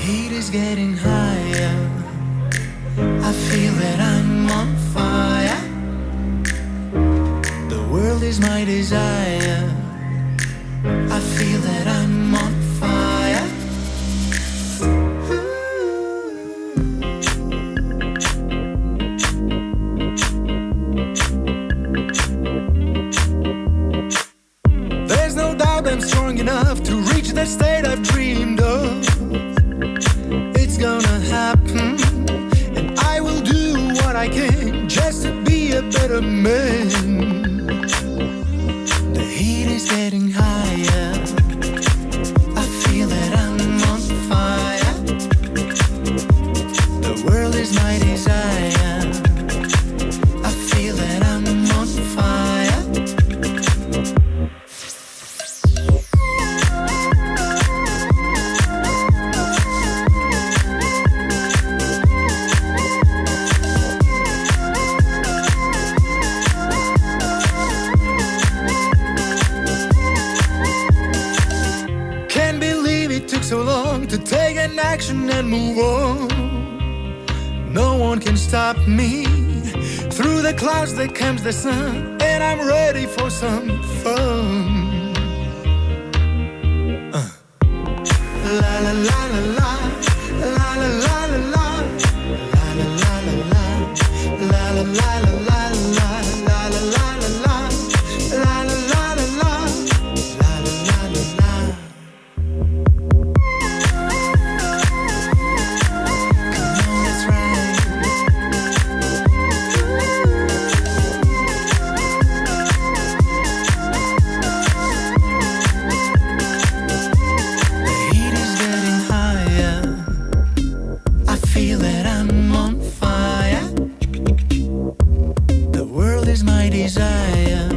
heat is getting higher. I feel that I'm on fire. The world is my desire. I feel that I'm on fire. There's no doubt I'm strong enough to reach the state I've dreamed of. It's gonna happen, and I will do what I can just to be a better man. The heat is getting higher. I feel that I'm on fire. The world is my desire. I feel that I'm on fire. Can't believe it took so long to take an action and move on. No one can stop me. Through the clouds there comes the sun, and I'm ready for some fun. La la la la la, la la la la la, la la la la la, la la la la la, la la la la la, la la la la la, la la la la. Feel that I'm on fire. The world is my desire.